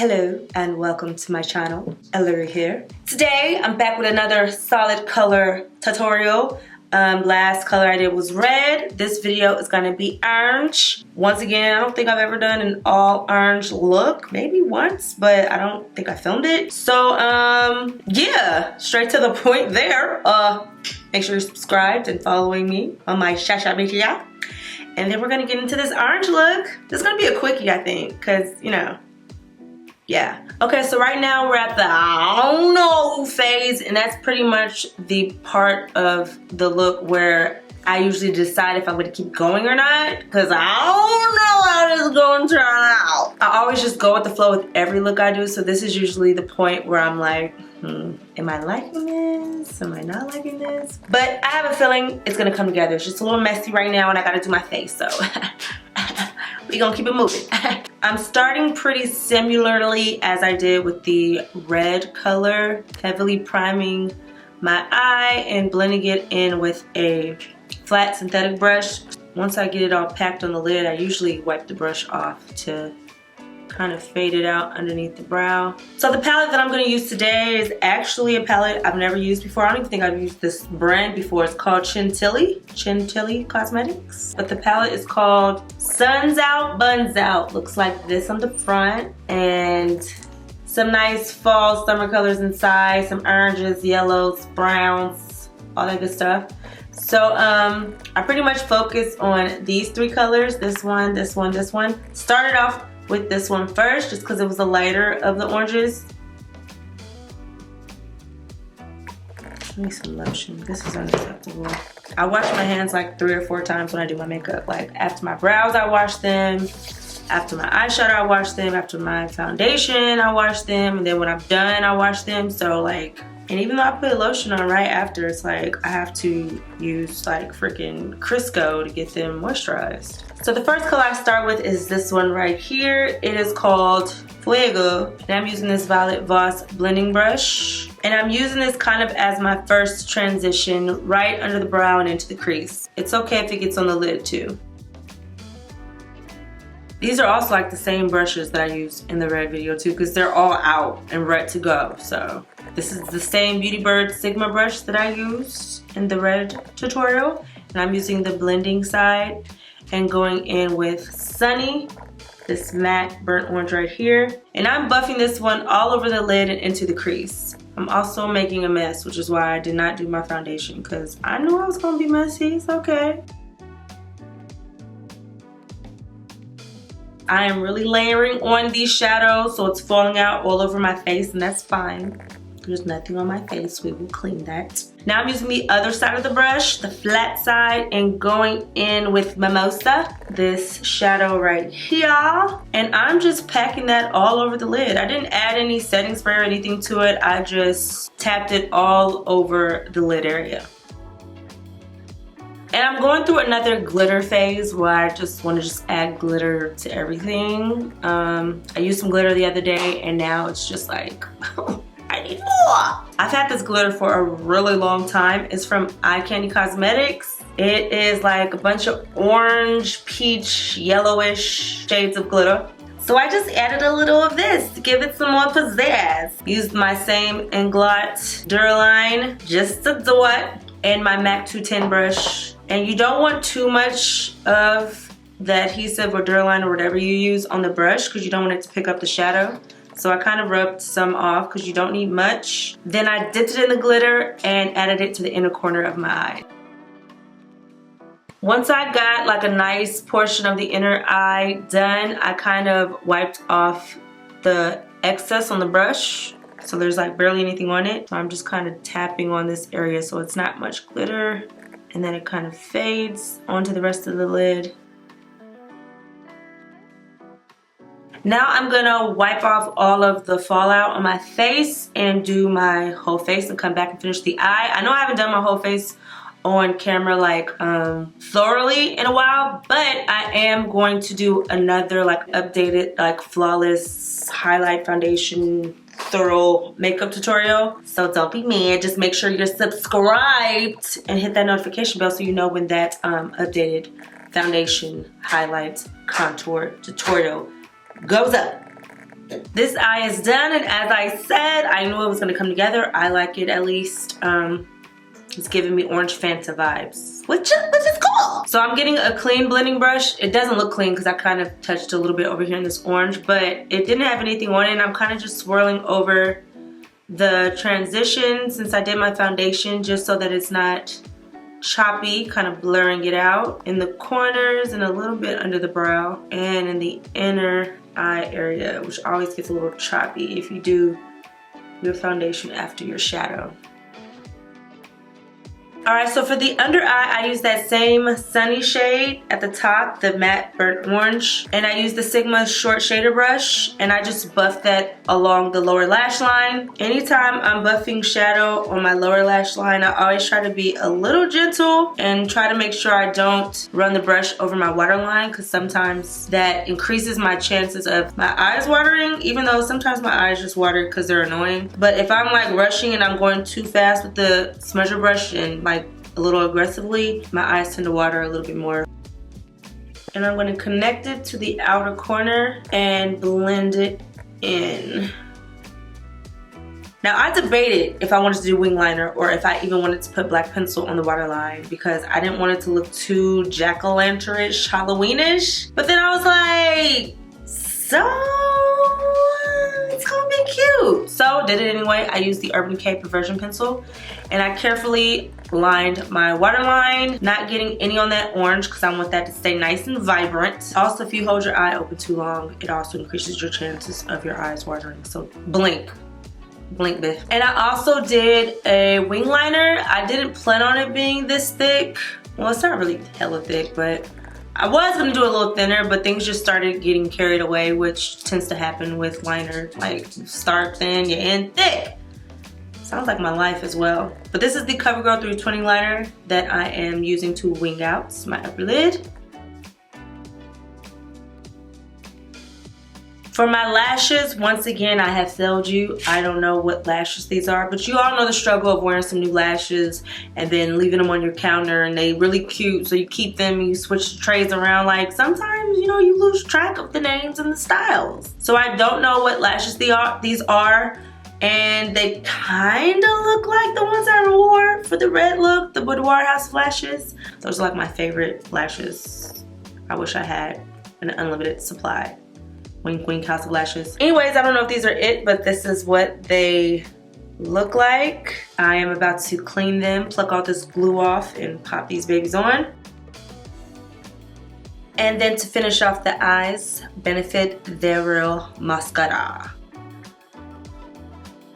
Hello and welcome to my channel. Ellarie here. Today I'm back with another solid color tutorial. Last color I did was red. This video is gonna be orange. Once again, I don't think I've ever done an all orange look. Maybe once, but I don't think I filmed it. So yeah, straight to the point there. Make sure you're subscribed and following me on my social media. And then we're gonna get into this orange look. This is gonna be a quickie, I think, cause you know. Yeah. Okay, so right now we're at the I don't know phase, and that's pretty much the part of the look where I usually decide if I'm gonna keep going or not, because I don't know how this is gonna turn out. I always just go with the flow with every look I do, so this is usually the point where I'm like, am I liking this? Am I not liking this? But I have a feeling it's gonna come together. It's just a little messy right now, and I gotta do my face, so we're gonna keep it moving. I'm starting pretty similarly as I did with the red color, heavily priming my eye and blending it in with a flat synthetic brush. Once I get it all packed on the lid, I usually wipe the brush off to kind of fade it out underneath the brow. So the palette that I'm going to use today is actually a palette I've never used before. I don't even think I've used this brand before. It's called Chentilly Cosmetics. But the palette is called Suns Out, Buns Out. Looks like this on the front. And some nice fall summer colors inside. Some oranges, yellows, browns, all that good stuff. So I pretty much focus on these three colors. This one, this one, this one. Started off with this one first just because it was the lighter of the oranges. Give me some lotion. This is unacceptable. I wash my hands like 3 or 4 times when I do my makeup. Like after my brows I wash them, after my eyeshadow I wash them, after my foundation I wash them, and then when I'm done I wash them. So like, and even though I put lotion on right after, it's like I have to use like freaking Crisco to get them moisturized. So the first color I start with is this one right here. It is called Fuego, and I'm using this Violet Voss blending brush. And I'm using this kind of as my first transition right under the brow and into the crease. It's okay if it gets on the lid too. These are also like the same brushes that I used in the red video too, because they're all out and ready to go. So this is the same Beauty Bird Sigma brush that I used in the red tutorial. And I'm using the blending side and going in with Sunny, this matte burnt orange right here. And I'm buffing this one all over the lid and into the crease. I'm also making a mess, which is why I did not do my foundation, because I knew I was gonna be messy. It's okay. I am really layering on these shadows, so it's falling out all over my face, and that's fine. There's nothing on my face, we will clean that. Now I'm using the other side of the brush, the flat side, and going in with Mimosa, this shadow right here. And I'm just packing that all over the lid. I didn't add any setting spray or anything to it. I just tapped it all over the lid area. And I'm going through another glitter phase where I just want to just add glitter to everything. I used some glitter the other day, and now it's just like, I need more. I've had this glitter for a really long time. It's from Eyekandy Cosmetics. It is like a bunch of orange, peach, yellowish shades of glitter. So I just added a little of this to give it some more pizzazz. Used my same Inglot Duraline, just a dot, and my MAC 210 brush. And you don't want too much of the adhesive or Duraline or whatever you use on the brush, because you don't want it to pick up the shadow. So I kind of rubbed some off because you don't need much. Then I dipped it in the glitter and added it to the inner corner of my eye. Once I got like a nice portion of the inner eye done, I kind of wiped off the excess on the brush. So there's like barely anything on it. So I'm just kind of tapping on this area so it's not much glitter. And then it kind of fades onto the rest of the lid. Now I'm gonna wipe off all of the fallout on my face and do my whole face and come back and finish the eye. I know I haven't done my whole face on camera like thoroughly in a while, but I am going to do another like updated like flawless highlight foundation thorough makeup tutorial. So don't be mad, just make sure you're subscribed and hit that notification bell so you know when that updated foundation highlight contour tutorial goes up. This eye is done, and as I said, I knew it was gonna come together. I like it at least. It's giving me Orange Fanta vibes, which is cool. So I'm getting a clean blending brush. It doesn't look clean because I kind of touched a little bit over here in this orange, but it didn't have anything on it, and I'm kind of just swirling over the transition since I did my foundation, just so that it's not choppy, kind of blurring it out in the corners and a little bit under the brow and in the inner eye area, which always gets a little choppy if you do your foundation after your shadow. Alright, so for the under eye, I use that same Sunny shade at the top, the matte burnt orange. And I use the Sigma short shader brush, and I just buff that along the lower lash line. Anytime I'm buffing shadow on my lower lash line, I always try to be a little gentle and try to make sure I don't run the brush over my waterline, because sometimes that increases my chances of my eyes watering, even though sometimes my eyes just water because they're annoying. But if I'm like rushing and I'm going too fast with the smudger brush and like a little aggressively, my eyes tend to water a little bit more. And I'm going to connect it to the outer corner and blend it in. Now I debated if I wanted to do wing liner or if I even wanted to put black pencil on the waterline, because I didn't want it to look too jack-o'-lantern-ish, Halloweenish. But then I was like, so it's gonna be cute. So did it anyway. I used the Urban Decay Perversion pencil, and I carefully lined my waterline, not getting any on that orange because I want that to stay nice and vibrant. Also, if you hold your eye open too long, it also increases your chances of your eyes watering. So blink. Blink this. And I also did a wing liner. I didn't plan on it being this thick. Well, it's not really hella thick, but I was gonna do a little thinner, but things just started getting carried away, which tends to happen with liner. Like, you start thin, you end thick. Sounds like my life as well. But this is the CoverGirl 320 liner that I am using to wing out my upper lid. For my lashes, once again, I have failed you. I don't know what lashes these are, but you all know the struggle of wearing some new lashes and then leaving them on your counter, and they really cute, so you keep them and you switch the trays around. Like, sometimes, you know, you lose track of the names and the styles. So I don't know what lashes these are, and they kind of look like the ones I wore for the red look, the Boudoir House lashes. Those are like my favorite lashes. I wish I had an unlimited supply. Wink wink, House of Lashes. Anyways, I don't know if these are it, but this is what they look like. I am about to clean them, pluck all this glue off, and pop these babies on. And then to finish off the eyes, Benefit Veryl Mascara.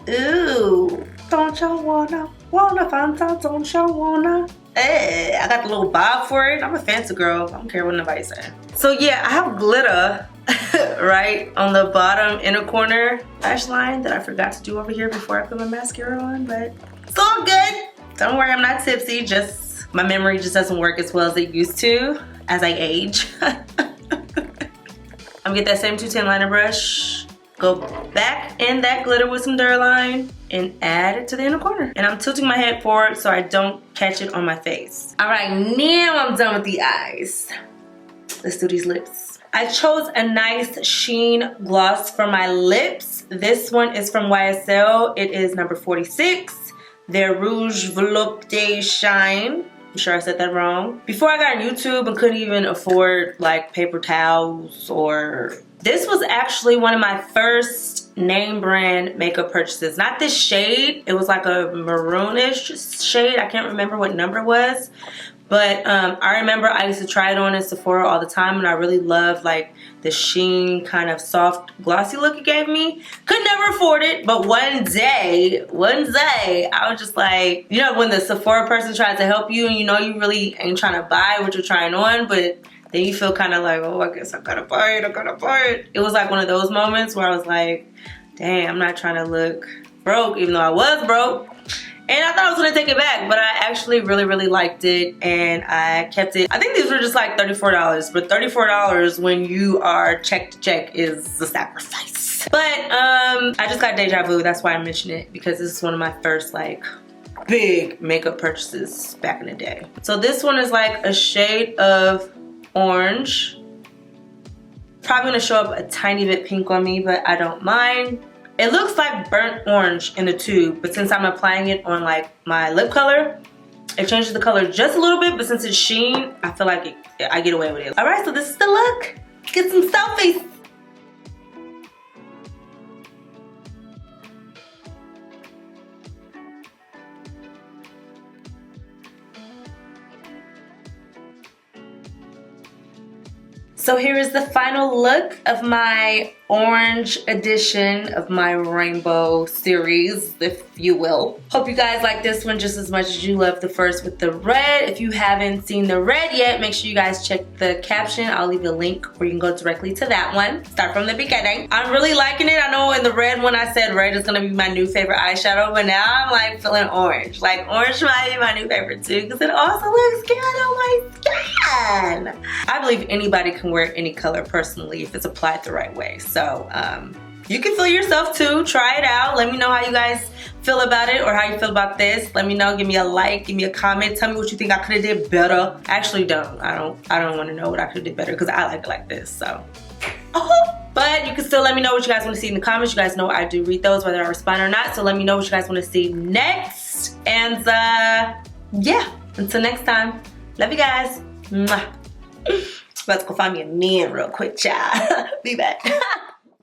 Ooh, don't y'all wanna find out, don't y'all wanna? Hey, I got the little bob for it. I'm a fancy girl. I don't care what nobody's saying. So yeah, I have glitter right on the bottom inner corner lash line that I forgot to do over here before I put my mascara on, but it's all good. Don't worry, I'm not tipsy, just my memory just doesn't work as well as it used to as I age. I'm gonna get that same 210 liner brush, go back in that glitter with some Duraline and add it to the inner corner. And I'm tilting my head forward so I don't catch it on my face. All right, now I'm done with the eyes. Let's do these lips. I chose a nice sheen gloss for my lips. This one is from YSL. It is number 46. Their Rouge Volupte Shine. I'm sure I said that wrong. Before I got on YouTube and couldn't even afford like paper towels, or this was actually one of my first name brand makeup purchases. Not this shade. It was like a maroonish shade. I can't remember what number it was. But I remember I used to try it on in Sephora all the time, and I really loved like the sheen, kind of soft, glossy look it gave me. Could never afford it, but one day, I was just like, you know, when the Sephora person tries to help you and you know you really ain't trying to buy what you're trying on, but then you feel kind of like, oh, I guess I gotta buy it. It was like one of those moments where I was like, dang, I'm not trying to look broke, even though I was broke. And I thought I was gonna take it back, but I actually really liked it, and I kept it. I think these were just like $34, but $34 when you are check to check is a sacrifice. But I just got deja vu, that's why I mentioned it, because this is one of my first like big makeup purchases back in the day. So this one is like a shade of orange. Probably gonna show up a tiny bit pink on me, but I don't mind. It looks like burnt orange in the tube, but since I'm applying it on like my lip color, it changes the color just a little bit, but since it's sheen, I feel like I get away with it. All right, so this is the look. Get some selfies. So here is the final look of my orange edition of my rainbow series, if you will. Hope you guys like this one just as much as you love the first with the red. If you haven't seen the red yet, make sure you guys check the caption. I'll leave a link where you can go directly to that one. Start from the beginning. I'm really liking it. I know in the red one I said red is gonna be my new favorite eyeshadow, but now I'm like feeling orange. Like orange might be my new favorite too because it also looks good on my skin. I believe anybody can wear any color personally if it's applied the right way. So you can feel yourself too. Try it out. Let me know how you guys feel about it or how you feel about this. Let me know. Give me a like. Give me a comment. Tell me what you think I could have did better. Actually, don't. I don't want to know what I could have did better because I like it like this. So. But you can still let me know what you guys want to see in the comments. You guys know I do read those whether I respond or not. So let me know what you guys want to see next. And yeah. Until next time. Love you guys. Mwah. About to go find me a man real quick, child. Be back.